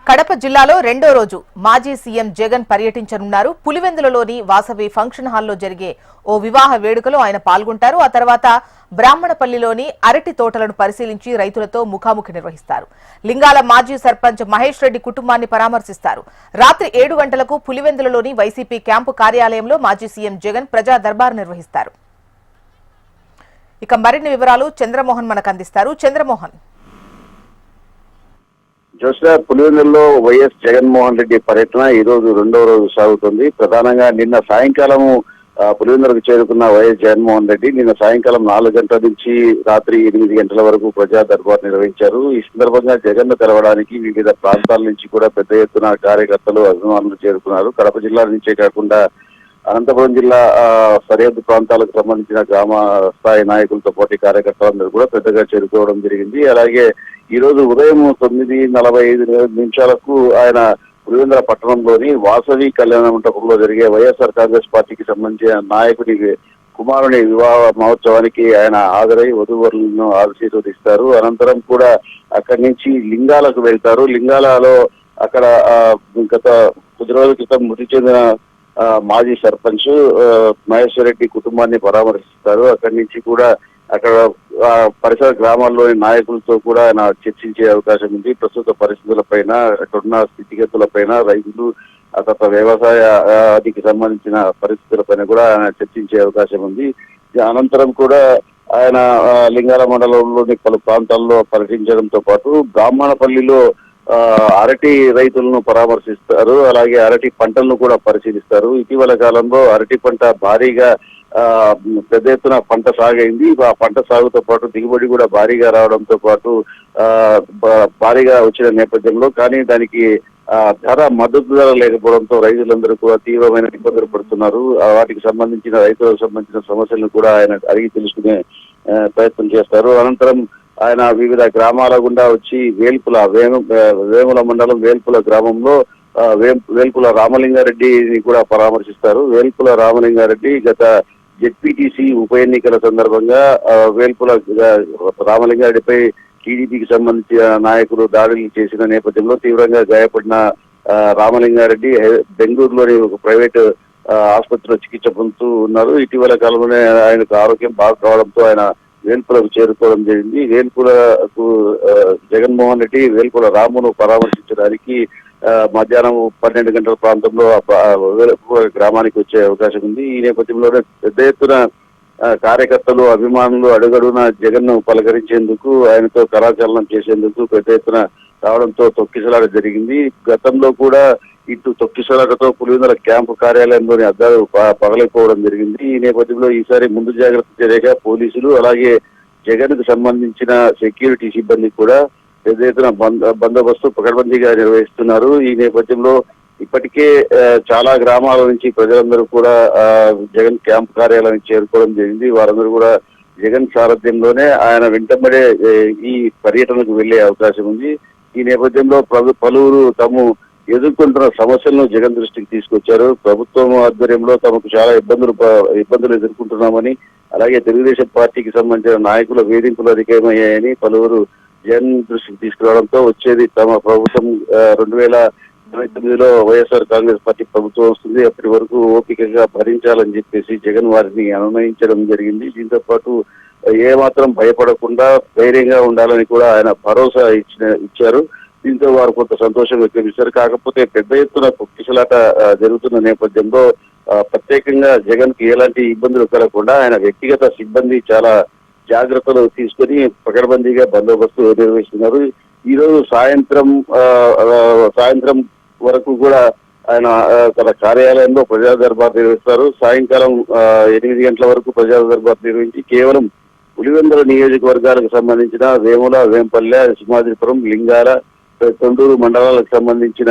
కడప జిల్లాలో రెండో రోజు మాజీ సీఎం జగన్ పర్యటించనున్నారు. పులివెందులలోని వాసవి ఫంక్షన్ హాల్లో జరిగే ఓ వివాహ వేడుకలో ఆయన పాల్గొంటారు. ఆ తర్వాత బ్రాహ్మణపల్లిలోని అరటి తోటలను పరిశీలించి రైతులతో ముఖాముఖి నిర్వహిస్తారు. లింగాల మాజీ సర్పంచ్ మహేష్ రెడ్డి కుటుంబాన్ని పరామర్శిస్తారు. రాత్రి 7 గంటలకు పులివెందులలోని వైసీపీ క్యాంపు కార్యాలయంలో మాజీ సీఎం జగన్ ప్రజా దర్బార్ నిర్వహిస్తారు. ఇక మరిన్ని వివరాలు చంద్రమోహన్ మనకు అందిస్తారు. చంద్రమోహన్, జోష్లా, పులివెందులలో వైఎస్ జగన్మోహన్ రెడ్డి పర్యటన ఈ రోజు రెండవ రోజు సాగుతుంది. ప్రధానంగా నిన్న సాయంకాలము పులివెందులకు చేరుకున్న వైఎస్ జగన్మోహన్ రెడ్డి నిన్న సాయంకాలం 4 గంటల నుంచి రాత్రి 8 గంటల వరకు ప్రజా దర్బార్ నిర్వహించారు. ఈ సందర్భంగా జగన్ ను తెలవడానికి వివిధ ప్రాంతాల నుంచి కూడా పెద్ద ఎత్తున కార్యకర్తలు అభిమానులు చేరుకున్నారు. కడప జిల్లా నుంచే కాకుండా అనంతపురం జిల్లా సరిహద్దు ప్రాంతాలకు సంబంధించిన గ్రామ స్థాయి నాయకులతో పాటు కార్యకర్తలందరూ కూడా పెద్దగా చేరుకోవడం జరిగింది. అలాగే ఈ రోజు ఉదయం 9:45 ఆయన పులివెందుల పట్టణంలోని వాసవి కళ్యాణ మంటపంలో జరిగే వైఎస్ఆర్ కాంగ్రెస్ పార్టీకి సంబంధించిన నాయకుడి కుమారుని వివాహ మహోత్సవానికి ఆయన హాజరై వధూవరులను ఆశీర్వదిస్తారు. అనంతరం కూడా అక్కడి నుంచి లింగాలకు వెళ్తారు. లింగాలలో అక్కడ గత కొద్ది రోజుల క్రితం మృతి చెందిన మాజీ సర్పంచ్ మహేశ్వర్ రెడ్డి కుటుంబాన్ని పరామర్శిస్తారు. అక్కడి నుంచి కూడా అక్కడ పరిసర గ్రామాల్లోని నాయకులతో కూడా ఆయన చర్చించే అవకాశం ఉంది. ప్రస్తుత పరిస్థితులపైన, అక్కడున్న స్థితిగతులపైన, రైతులు తర్వాత వ్యవసాయానికి సంబంధించిన పరిస్థితులపైన కూడా ఆయన చర్చించే అవకాశం ఉంది. అనంతరం కూడా ఆయన లింగాల మండలంలోని పలు ప్రాంతాల్లో పర్యటించడంతో పాటు బ్రాహ్మణపల్లిలో అరటి రైతులను పరామర్శిస్తారు. అలాగే అరటి పంటలను కూడా పరిశీలిస్తారు. ఇటీవల కాలంలో అరటి పంట భారీగా పెద్ద ఎత్తున పంట సాగైంది. ఆ పంట సాగుతో పాటు దిగుబడి కూడా భారీగా రావడంతో పాటు భారీగా వచ్చిన నేపథ్యంలో కానీ దానికి మద్దతు ధర లేకపోవడంతో రైతులందరూ కూడా తీవ్రమైన ఇబ్బందులు పడుతున్నారు. వాటికి సంబంధించిన రైతులకు సంబంధించిన సమస్యలను కూడా ఆయన అడిగి తెలుసుకునే ప్రయత్నం చేస్తారు. అనంతరం ఆయన వివిధ గ్రామాల గుండా వచ్చి వేముల మండలం వేల్పుల గ్రామంలో వేల్పుల రామలింగారెడ్డిని కూడా పరామర్శిస్తారు. వేల్పుల రామలింగారెడ్డి గత జెడ్పీటీసీ ఉప ఎన్నికల సందర్భంగా వేల్పుల రామలింగారెడ్డిపై టీడీపీకి సంబంధించిన నాయకులు దాడులు చేసిన నేపథ్యంలో తీవ్రంగా గాయపడిన రామలింగారెడ్డి బెంగళూరులోని ఒక ప్రైవేటు ఆసుపత్రిలో చికిత్స పొందుతూ ఉన్నారు. ఇటీవల కాలంలోనే ఆయనకు ఆరోగ్యం బాగా కావడంతో ఆయన వేల్పులకు చేరుకోవడం జరిగింది. వేల్పులకు జగన్మోహన్ రెడ్డి వేల్పుల రామును పరామర్శించడానికి మధ్యాహ్నం 12 గంటల ప్రాంతంలో గ్రామానికి వచ్చే అవకాశం ఉంది. ఈ నేపథ్యంలోనే పెద్ద ఎత్తున కార్యకర్తలు, అభిమానులు అడుగడున జగన్ ను పలకరించేందుకు, ఆయనతో కరాచలనం చేసేందుకు పెద్ద ఎత్తున రావడంతో తొక్కిసలాట జరిగింది. గతంలో కూడా ఇటు తొక్కిసలాటతో పులివెందుల క్యాంపు కార్యాలయంలోని అద్దాలు పగలైపోవడం జరిగింది. ఈ నేపథ్యంలో ఈసారి ముందు జాగ్రత్త చర్యగా పోలీసులు అలాగే జగన్ కు సంబంధించిన సెక్యూరిటీ సిబ్బంది కూడా పెద్ద ఎత్తున బందోబస్తు పకడ్బందీగా నిర్వహిస్తున్నారు. ఈ నేపథ్యంలో ఇప్పటికే చాలా గ్రామాల నుంచి ప్రజలందరూ కూడా జగన్ క్యాంప్ కార్యాలయానికి చేరుకోవడం జరిగింది. వారందరూ కూడా జగన్ సారథ్యంలోనే ఆయన వెంటబడే ఈ పర్యటనకు వెళ్లే అవకాశం ఉంది. ఈ నేపథ్యంలో పలువురు తాము ఎదుర్కొంటున్న సమస్యలను జగన్ దృష్టికి తీసుకొచ్చారు. ప్రభుత్వం ఆధ్వర్యంలో తమకు చాలా ఇబ్బందులు ఎదుర్కొంటున్నామని, అలాగే తెలుగుదేశం పార్టీకి సంబంధించిన నాయకుల వేధింపులు అధికమయ్యాయని పలువురు జగన్ దృష్టికి తీసుకురావడంతో వచ్చేది తమ ప్రభుత్వం 2029లో వైఎస్ఆర్ కాంగ్రెస్ పార్టీ ప్రభుత్వం వస్తుంది, అప్పటి వరకు ఓపికగా భరించాలని చెప్పేసి జగన్ వారిని అనునయించడం జరిగింది. దీంతో పాటు ఏమాత్రం భయపడకుండా ధైర్యంగా ఉండాలని కూడా ఆయన భరోసా ఇచ్చారు. దీంతో వారు కొంత సంతోషం వ్యక్తమిస్తారు. కాకపోతే పెద్ద ఎత్తున తొక్కిసలాట జరుగుతున్న నేపథ్యంలో ప్రత్యేకంగా జగన్ కి ఎలాంటి ఇబ్బందులు కలగకుండా ఆయన వ్యక్తిగత సిబ్బంది చాలా జాగ్రత్తలు తీసుకుని పకడ్బందీగా బందోబస్తు నిర్వహిస్తున్నారు. ఈ రోజు సాయంత్రం వరకు కూడా ఆయన తన కార్యాలయంలో ప్రజా దర్బార్ నిర్వహిస్తారు. సాయంకాలం 8 గంటల వరకు ప్రజా దర్బార్ నిర్వహించి కేవలం పులివెందుల నియోజకవర్గాలకు సంబంధించిన వేముల, వేంపల్లె, సింహాద్రిపురం, లింగాల, తొండూరు మండలాలకు సంబంధించిన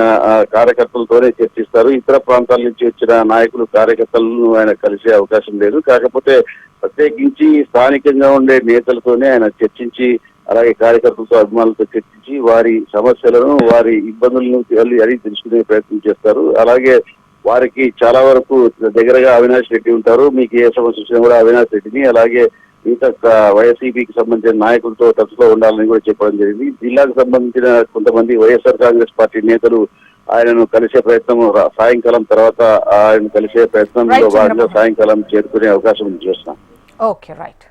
కార్యకర్తలతోనే చర్చిస్తారు. ఇతర ప్రాంతాల నుంచి వచ్చిన నాయకులు, కార్యకర్తలను ఆయన కలిసే అవకాశం లేదు. కాకపోతే ప్రత్యేకించి స్థానికంగా ఉండే నేతలతోనే ఆయన చర్చించి, అలాగే కార్యకర్తలతో, అభిమానులతో చర్చించి వారి సమస్యలను, వారి ఇబ్బందులను అడిగి తెలుసుకునే ప్రయత్నం చేస్తారు. అలాగే వారికి చాలా వరకు దగ్గరగా అవినాష్ రెడ్డి ఉంటారు. మీకు ఏ సమస్య వచ్చినా కూడా అవినాష్ రెడ్డిని అలాగే మిగతా వైఎస్ఈపీకి సంబంధించిన నాయకులతో టచ్లో ఉండాలని కూడా చెప్పడం జరిగింది. జిల్లాకు సంబంధించిన కొంతమంది వైఎస్ఆర్ కాంగ్రెస్ పార్టీ నేతలు ఆయనను కలిసే ప్రయత్నం సాయంకాలం తర్వాత ఆయన కలిసే ప్రయత్నంలో భాగంగా సాయంకాలం చేరుకునే అవకాశం చూస్తున్నాం. Okay, right.